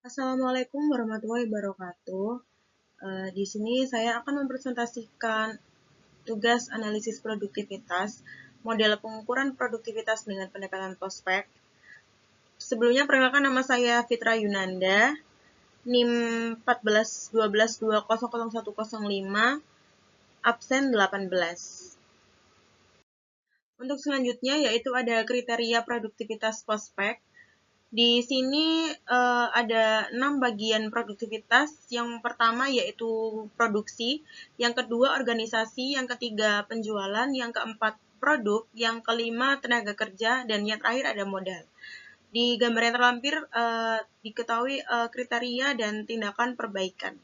Assalamualaikum warahmatullahi wabarakatuh. Di sini saya akan mempresentasikan tugas analisis produktivitas, model pengukuran produktivitas dengan pendekatan prospek. Sebelumnya, perkenalkan nama saya Fitra Yunanda, NIM 1412200105, absen 18. Untuk selanjutnya yaitu ada kriteria produktivitas prospek. Di sini ada 6 bagian produktivitas. Yang pertama yaitu produksi, yang kedua organisasi, yang ketiga penjualan, yang keempat produk, yang kelima tenaga kerja, dan yang terakhir ada modal. Di gambar yang terlampir diketahui kriteria dan tindakan perbaikan.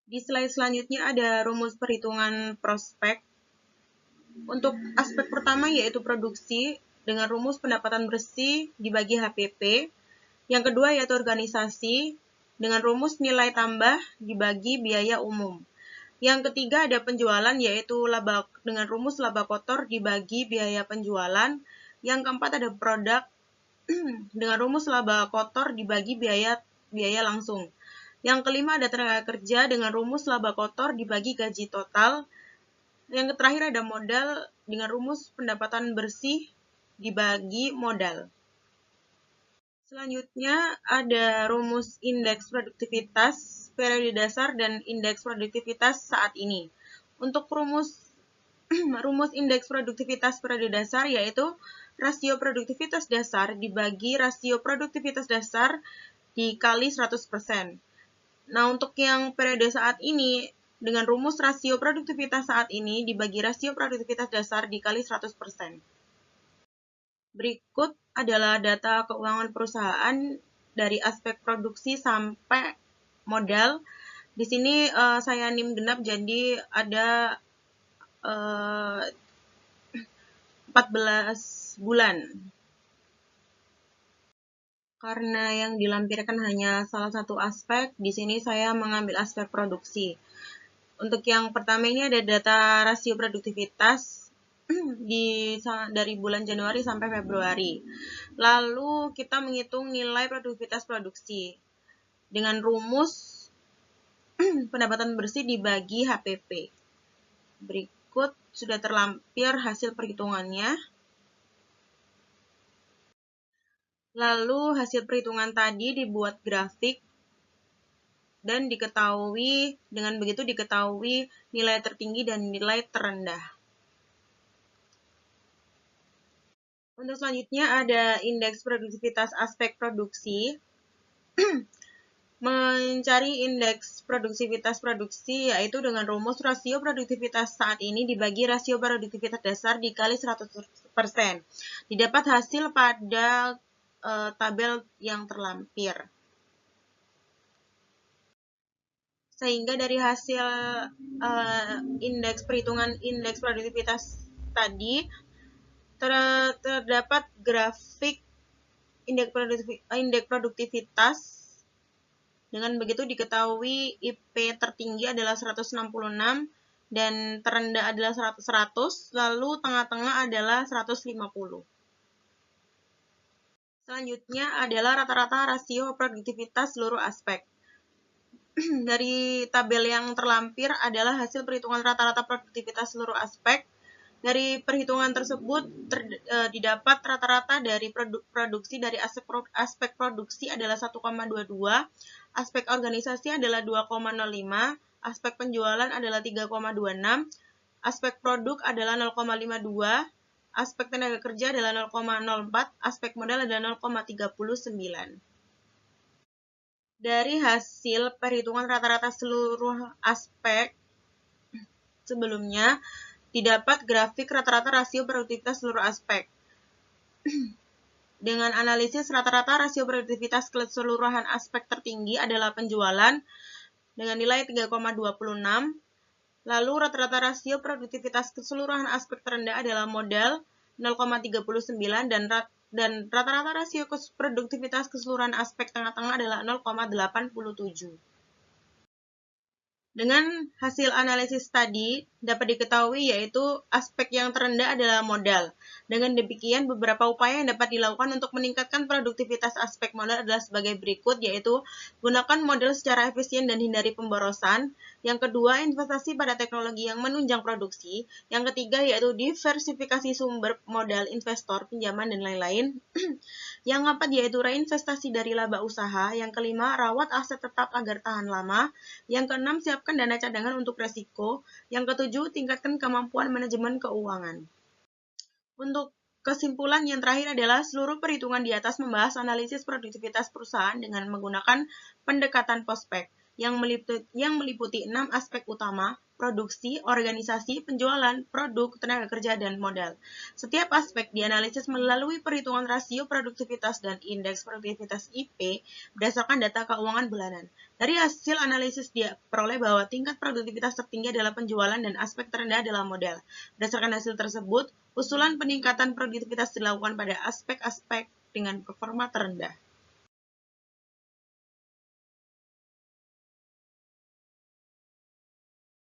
Di slide selanjutnya ada rumus perhitungan prospek. Untuk aspek pertama yaitu produksi dengan rumus pendapatan bersih dibagi HPP. Yang kedua yaitu organisasi dengan rumus nilai tambah dibagi biaya umum. Yang ketiga ada penjualan yaitu laba dengan rumus laba kotor dibagi biaya penjualan. Yang keempat ada produk dengan rumus laba kotor dibagi biaya langsung. Yang kelima ada tenaga kerja dengan rumus laba kotor dibagi gaji total. Yang terakhir ada modal dengan rumus pendapatan bersih dibagi modal. Selanjutnya ada rumus indeks produktivitas periode dasar dan indeks produktivitas saat ini. Untuk rumus indeks produktivitas periode dasar yaitu rasio produktivitas dasar dibagi rasio produktivitas dasar dikali 100%. Nah, untuk yang periode saat ini dengan rumus rasio produktivitas saat ini dibagi rasio produktivitas dasar dikali 100%. Berikut adalah data keuangan perusahaan dari aspek produksi sampai modal. Di sini saya NIM genap jadi ada 14 bulan. Karena yang dilampirkan hanya salah satu aspek, di sini saya mengambil aspek produksi. Untuk yang pertama ini ada data rasio produktivitas dari bulan Januari sampai Februari. Lalu kita menghitung nilai produktivitas produksi dengan rumus pendapatan bersih dibagi HPP. Berikut sudah terlampir hasil perhitungannya. Lalu hasil perhitungan tadi dibuat grafik dan dengan begitu diketahui nilai tertinggi dan nilai terendah. Untuk selanjutnya ada indeks produktivitas aspek produksi. Mencari indeks produktivitas produksi yaitu dengan rumus rasio produktivitas saat ini dibagi rasio produktivitas dasar dikali 100%. Didapat hasil pada tabel yang terlampir. Sehingga dari hasil perhitungan indeks produktivitas tadi terdapat grafik indeks produktivitas. Dengan begitu diketahui IP tertinggi adalah 166 dan terendah adalah 100, lalu tengah-tengah adalah 150. Selanjutnya adalah rata-rata rasio produktivitas seluruh aspek. Dari tabel yang terlampir adalah hasil perhitungan rata-rata produktivitas seluruh aspek. Dari perhitungan tersebut didapat rata-rata dari produksi dari aspek produksi adalah 1,22, aspek organisasi adalah 2,05, aspek penjualan adalah 3,26, aspek produk adalah 0,52, aspek tenaga kerja adalah 0,04, aspek modal adalah 0,39. Dari hasil perhitungan rata-rata seluruh aspek sebelumnya, didapat grafik rata-rata rasio produktivitas seluruh aspek. Dengan analisis rata-rata rasio produktivitas keseluruhan aspek tertinggi adalah penjualan dengan nilai 3,26. Lalu rata-rata rasio produktivitas keseluruhan aspek terendah adalah modal 0,39 dan rata-rata rasio produktivitas keseluruhan aspek tengah-tengah adalah 0,87. Dengan hasil analisis tadi dapat diketahui yaitu aspek yang terendah adalah modal. Dengan demikian, beberapa upaya yang dapat dilakukan untuk meningkatkan produktivitas aspek modal adalah sebagai berikut, yaitu gunakan modal secara efisien dan hindari pemborosan. Yang kedua, investasi pada teknologi yang menunjang produksi. Yang ketiga, yaitu diversifikasi sumber modal investor, pinjaman, dan lain-lain. Yang keempat, yaitu reinvestasi dari laba usaha. Yang kelima, rawat aset tetap agar tahan lama. Yang keenam, siapkan dana cadangan untuk resiko. Yang ketujuh, tingkatkan kemampuan manajemen keuangan. Untuk kesimpulan yang terakhir adalah seluruh perhitungan di atas membahas analisis produktivitas perusahaan dengan menggunakan pendekatan prospek yang meliputi 6 aspek utama: produksi, organisasi, penjualan, produk, tenaga kerja, dan modal. Setiap aspek dianalisis melalui perhitungan rasio produktivitas dan indeks produktivitas IP berdasarkan data keuangan bulanan. Dari hasil analisis diperoleh bahwa tingkat produktivitas tertinggi adalah penjualan dan aspek terendah adalah modal. Berdasarkan hasil tersebut, usulan peningkatan produktivitas dilakukan pada aspek-aspek dengan performa terendah.